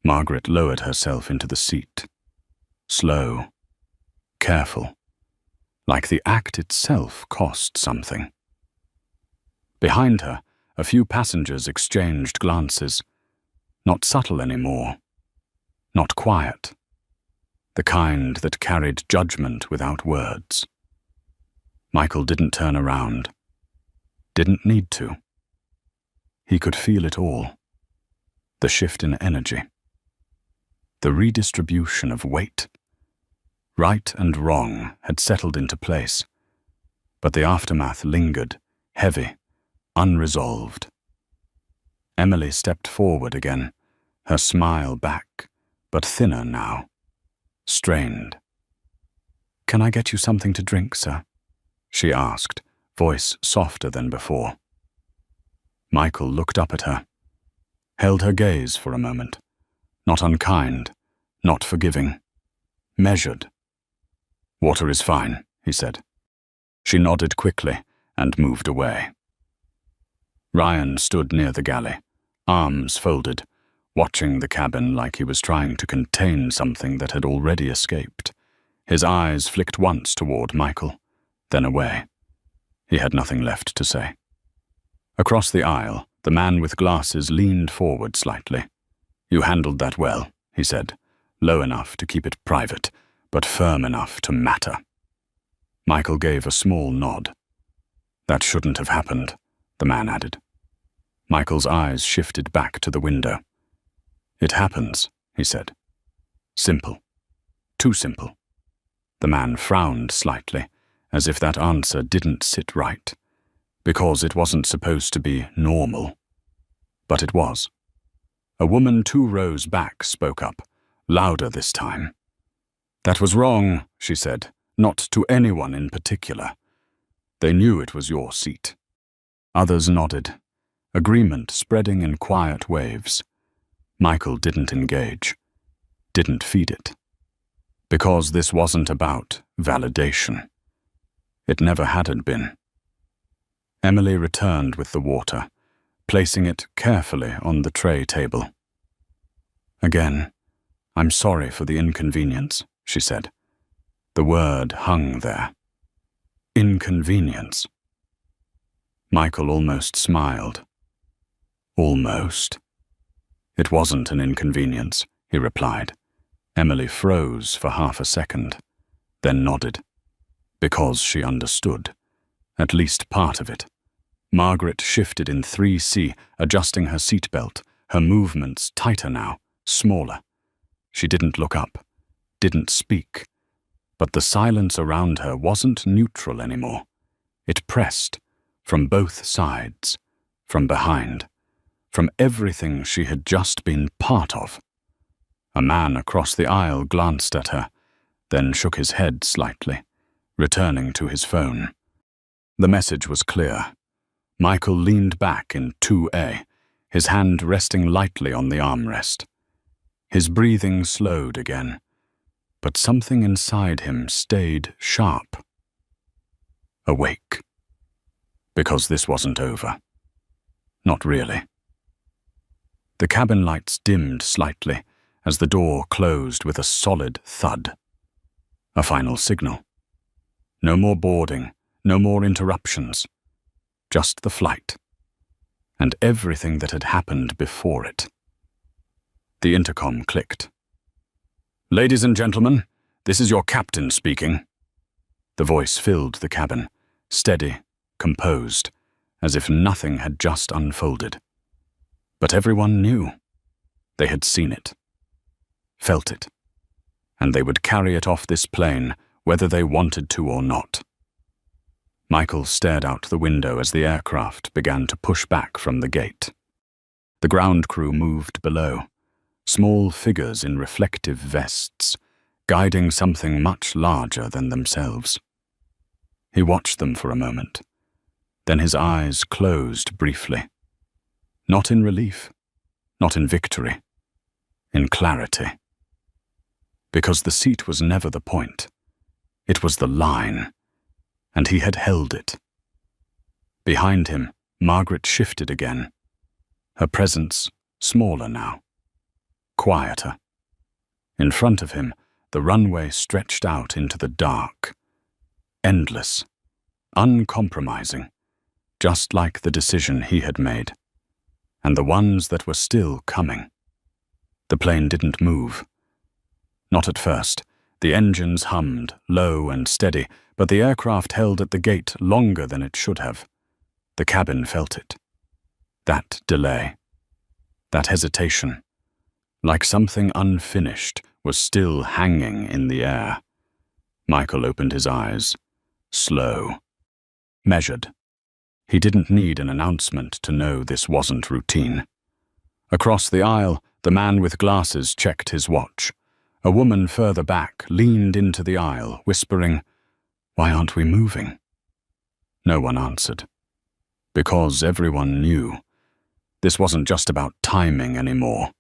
Margaret lowered herself into the seat. Slow, careful, like the act itself cost something. Behind her, a few passengers exchanged glances. Not subtle anymore. Not quiet. The kind that carried judgment without words. Michael didn't turn around. Didn't need to. He could feel it all. The shift in energy. The redistribution of weight. Right and wrong had settled into place, but the aftermath lingered, heavy, unresolved. Emily stepped forward again, her smile back, but thinner now. Strained. "Can I get you something to drink, sir?" she asked, voice softer than before. Michael looked up at her, held her gaze for a moment. Not unkind, not forgiving. Measured. "Water is fine," he said. She nodded quickly and moved away. Ryan stood near the galley, arms folded, watching the cabin like he was trying to contain something that had already escaped. His eyes flicked once toward Michael, then away. He had nothing left to say. Across the aisle, the man with glasses leaned forward slightly. "You handled that well," he said, low enough to keep it private, but firm enough to matter. Michael gave a small nod. "That shouldn't have happened," the man added. Michael's eyes shifted back to the window. "It happens," he said. "Simple. Too simple." The man frowned slightly, as if that answer didn't sit right, because it wasn't supposed to be normal. But it was. A woman 2 rows back spoke up, louder this time. "That was wrong," she said, "not to anyone in particular. They knew it was your seat." Others nodded, agreement spreading in quiet waves. Michael didn't engage, didn't feed it. Because this wasn't about validation. It never had been. Emily returned with the water, placing it carefully on the tray table. "Again, I'm sorry for the inconvenience," she said. The word hung there. Inconvenience. Michael almost smiled. Almost. "It wasn't an inconvenience," he replied. Emily froze for half a second, then nodded. Because she understood. At least part of it. Margaret shifted in 3C, adjusting her seatbelt, her movements tighter now, smaller. She didn't look up, didn't speak. But the silence around her wasn't neutral anymore. It pressed, from both sides, from behind, from everything she had just been part of. A man across the aisle glanced at her, then shook his head slightly, returning to his phone. The message was clear. Michael leaned back in 2A, his hand resting lightly on the armrest. His breathing slowed again, but something inside him stayed sharp. Awake. Because this wasn't over. Not really. The cabin lights dimmed slightly as the door closed with a solid thud. A final signal. No more boarding, no more interruptions. Just the flight. And everything that had happened before it. The intercom clicked. "Ladies and gentlemen, this is your captain speaking." The voice filled the cabin, steady, composed, as if nothing had just unfolded. But everyone knew. They had seen it. Felt it. And they would carry it off this plane, whether they wanted to or not. Michael stared out the window as the aircraft began to push back from the gate. The ground crew moved below, small figures in reflective vests, guiding something much larger than themselves. He watched them for a moment. Then his eyes closed briefly. Not in relief, not in victory, in clarity. Because the seat was never the point. It was the line, and he had held it. Behind him, Margaret shifted again, her presence smaller now, quieter. In front of him, the runway stretched out into the dark, endless, uncompromising, just like the decision he had made, and the ones that were still coming. The plane didn't move. Not at first. The engines hummed, low and steady, but the aircraft held at the gate longer than it should have. The cabin felt it. That delay. That hesitation. Like something unfinished was still hanging in the air. Michael opened his eyes. Slow. Measured. He didn't need an announcement to know this wasn't routine. Across the aisle, the man with glasses checked his watch. A woman further back leaned into the aisle, whispering, "Why aren't we moving?" No one answered. Because everyone knew. This wasn't just about timing anymore.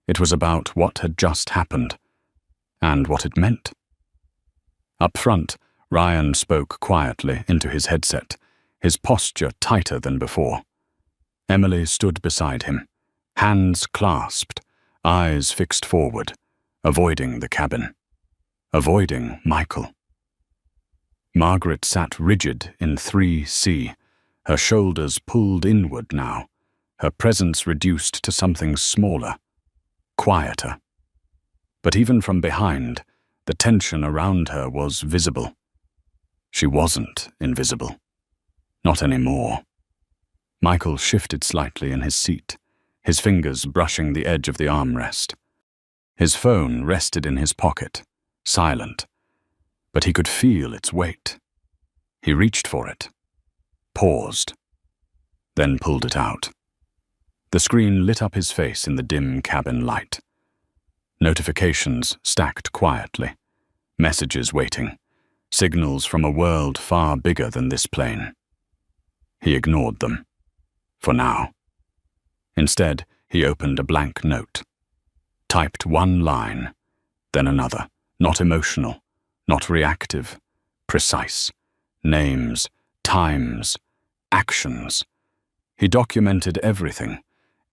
It was about what had just happened, and what it meant. Up front, Ryan spoke quietly into his headset, his posture tighter than before. Emily stood beside him, hands clasped, eyes fixed forward, avoiding the cabin, avoiding Michael. Margaret sat rigid in 3C, her shoulders pulled inward now, her presence reduced to something smaller, quieter. But even from behind, the tension around her was visible. She wasn't invisible. Not anymore. Michael shifted slightly in his seat, his fingers brushing the edge of the armrest. His phone rested in his pocket, silent, but he could feel its weight. He reached for it, paused, then pulled it out. The screen lit up his face in the dim cabin light. Notifications stacked quietly, messages waiting, signals from a world far bigger than this plane. He ignored them, for now. Instead, he opened a blank note, typed one line, then another, not emotional, not reactive, precise. Names, times, actions. He documented everything,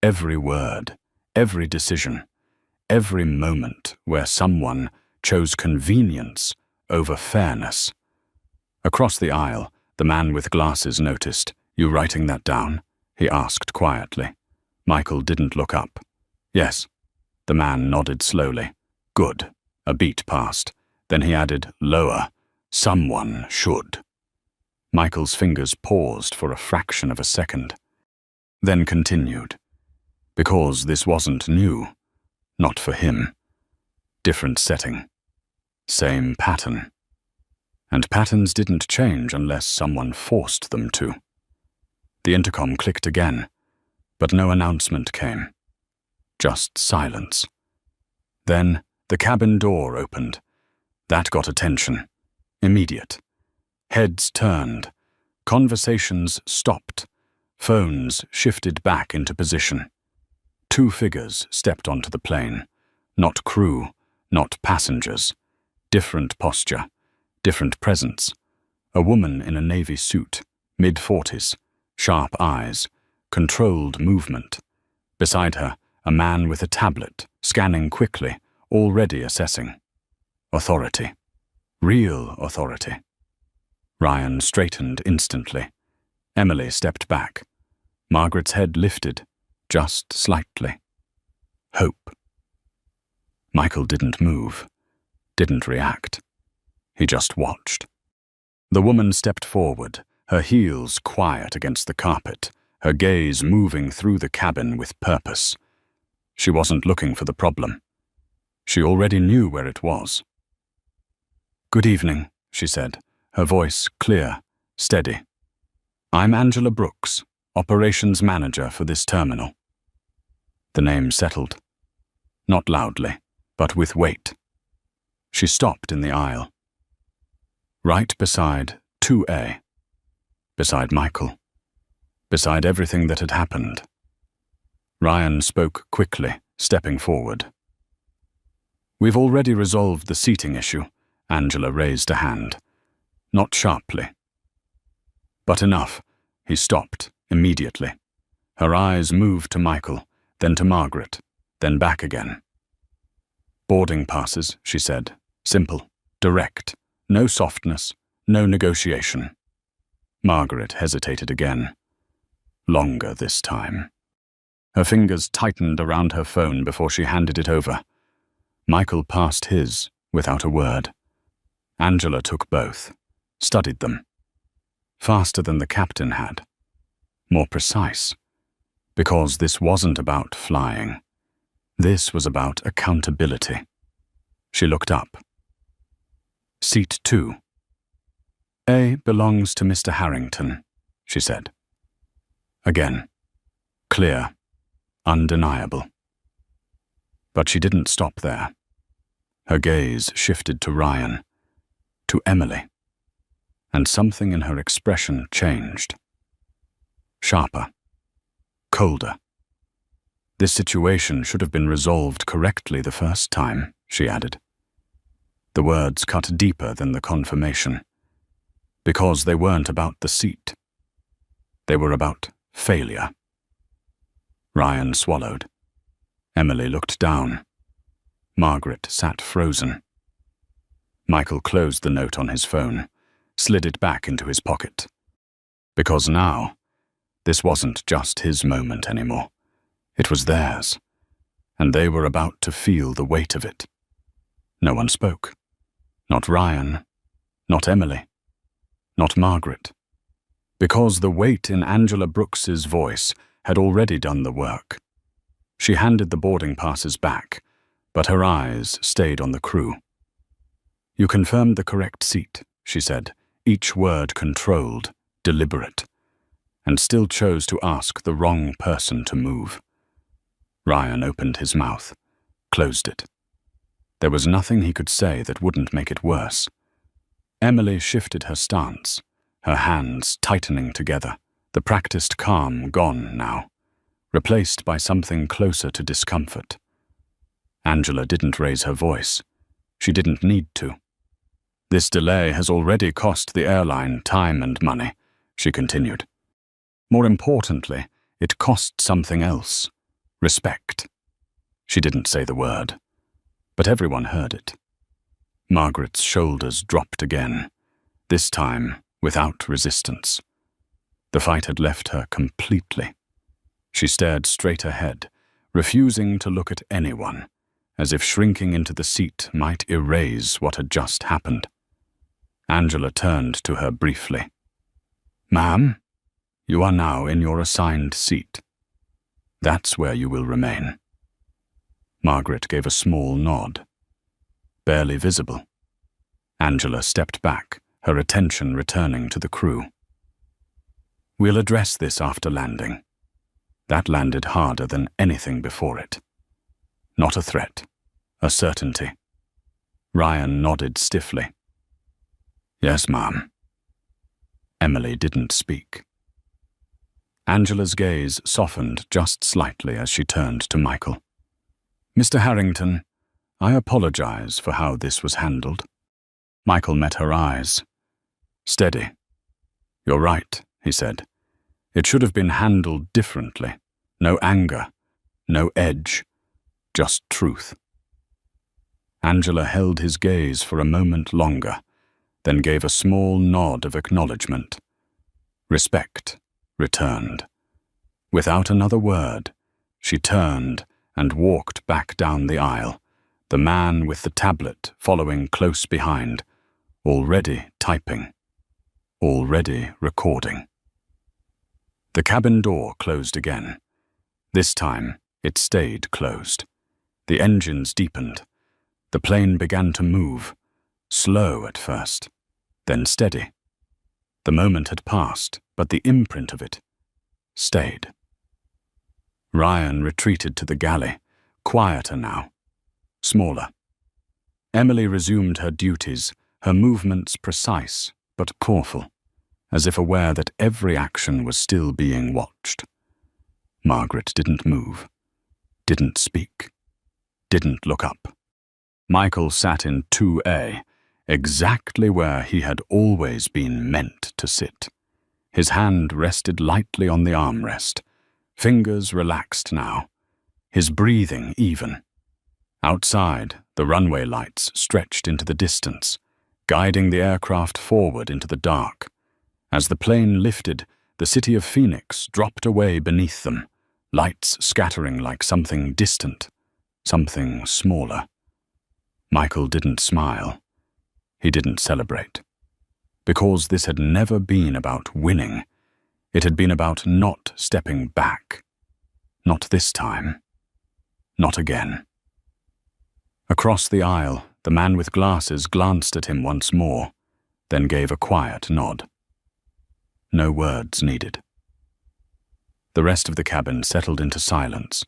every word, every decision, every moment where someone chose convenience over fairness. Across the aisle, the man with glasses noticed. "You writing that down?" he asked quietly. Michael didn't look up. "Yes." The man nodded slowly. "Good." A beat passed. Then he added, lower, "Someone should." Michael's fingers paused for a fraction of a second, then continued. Because this wasn't new. Not for him. Different setting. Same pattern. And patterns didn't change unless someone forced them to. The intercom clicked again, but no announcement came. Just silence. Then the cabin door opened. That got attention. Immediate. Heads turned. Conversations stopped. Phones shifted back into position. Two figures stepped onto the plane. Not crew, not passengers. Different posture, different presence. A woman in a navy suit, mid-40s, sharp eyes, controlled movement. Beside her, a man with a tablet, scanning quickly, already assessing. Authority. Real authority. Ryan straightened instantly. Emily stepped back. Margaret's head lifted, just slightly. Hope. Michael didn't move, didn't react. He just watched. The woman stepped forward, her heels quiet against the carpet, her gaze moving through the cabin with purpose. She wasn't looking for the problem. She already knew where it was. "Good evening," she said, her voice clear, steady. "I'm Angela Brooks, operations manager for this terminal." The name settled. Not loudly, but with weight. She stopped in the aisle. Right beside 2A. Beside Michael. Beside everything that had happened. Ryan spoke quickly, stepping forward. "We've already resolved the seating issue," Angela raised a hand. Not sharply. But enough. He stopped, immediately. Her eyes moved to Michael, then to Margaret, then back again. "Boarding passes," she said. Simple, direct, no softness, no negotiation. Margaret hesitated again. Longer this time. Her fingers tightened around her phone before she handed it over. Michael passed his, without a word. Angela took both, studied them. Faster than the captain had. More precise. Because this wasn't about flying. This was about accountability. She looked up. "Seat 2. A belongs to Mr. Harrington," she said. Again. Clear. Undeniable. But she didn't stop there. Her gaze shifted to Ryan, to Emily, and something in her expression changed. Sharper. Colder. "This situation should have been resolved correctly the first time," she added. The words cut deeper than the confirmation, because they weren't about the seat. They were about failure. Ryan swallowed. Emily looked down. Margaret sat frozen. Michael closed the note on his phone, slid it back into his pocket. Because now, this wasn't just his moment anymore. It was theirs, and they were about to feel the weight of it. No one spoke. Not Ryan, not Emily, not Margaret. Because the weight in Angela Brooks's voice had already done the work. She handed the boarding passes back, but her eyes stayed on the crew. "You confirmed the correct seat," she said, each word controlled, deliberate, and still chose to ask the wrong person to move. Ryan opened his mouth, closed it. There was nothing he could say that wouldn't make it worse. Emily shifted her stance, her hands tightening together, the practiced calm gone now, replaced by something closer to discomfort. Angela didn't raise her voice. She didn't need to. "This delay has already cost the airline time and money," she continued. "More importantly, it cost something else. Respect." She didn't say the word, but everyone heard it. Margaret's shoulders dropped again, this time without resistance. The fight had left her completely. She stared straight ahead, refusing to look at anyone, as if shrinking into the seat might erase what had just happened. Angela turned to her briefly. "Ma'am, you are now in your assigned seat. That's where you will remain." Margaret gave a small nod. Barely visible. Angela stepped back, her attention returning to the crew. "We'll address this after landing." That landed harder than anything before it. Not a threat, a certainty. Ryan nodded stiffly. "Yes, ma'am." Emily didn't speak. Angela's gaze softened just slightly as she turned to Michael. "Mr. Harrington, I apologize for how this was handled." Michael met her eyes. "Steady." "You're right," he said. "It should have been handled differently. No anger, no edge, just truth." Angela held his gaze for a moment longer, then gave a small nod of acknowledgement. Respect returned. Without another word, she turned and walked back down the aisle, the man with the tablet following close behind, already typing, already recording. The cabin door closed again. This time, it stayed closed. The engines deepened. The plane began to move, slow at first, then steady. The moment had passed, but the imprint of it stayed. Ryan retreated to the galley, quieter now, smaller. Emily resumed her duties, her movements precise but careful, as if aware that every action was still being watched. Margaret didn't move, didn't speak, didn't look up. Michael sat in 2A, exactly where he had always been meant to sit. His hand rested lightly on the armrest, fingers relaxed now, his breathing even. Outside, the runway lights stretched into the distance, guiding the aircraft forward into the dark. As the plane lifted, the city of Phoenix dropped away beneath them, lights scattering like something distant, something smaller. Michael didn't smile. He didn't celebrate. Because this had never been about winning. It had been about not stepping back. Not this time. Not again. Across the aisle, the man with glasses glanced at him once more, then gave a quiet nod. No words needed. The rest of the cabin settled into silence,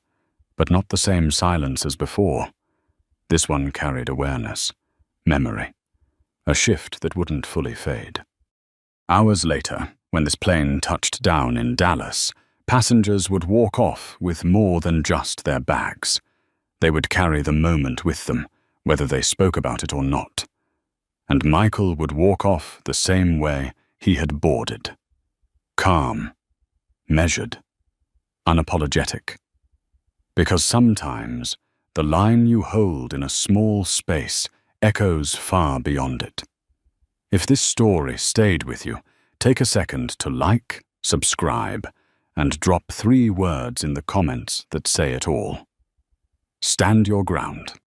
but not the same silence as before. This one carried awareness, memory, a shift that wouldn't fully fade. Hours later, when this plane touched down in Dallas, passengers would walk off with more than just their bags. They would carry the moment with them, whether they spoke about it or not. And Michael would walk off the same way he had boarded. Calm, measured, unapologetic. Because sometimes the line you hold in a small space echoes far beyond it. If this story stayed with you, take a second to like, subscribe, and drop 3 words in the comments that say it all. Stand your ground.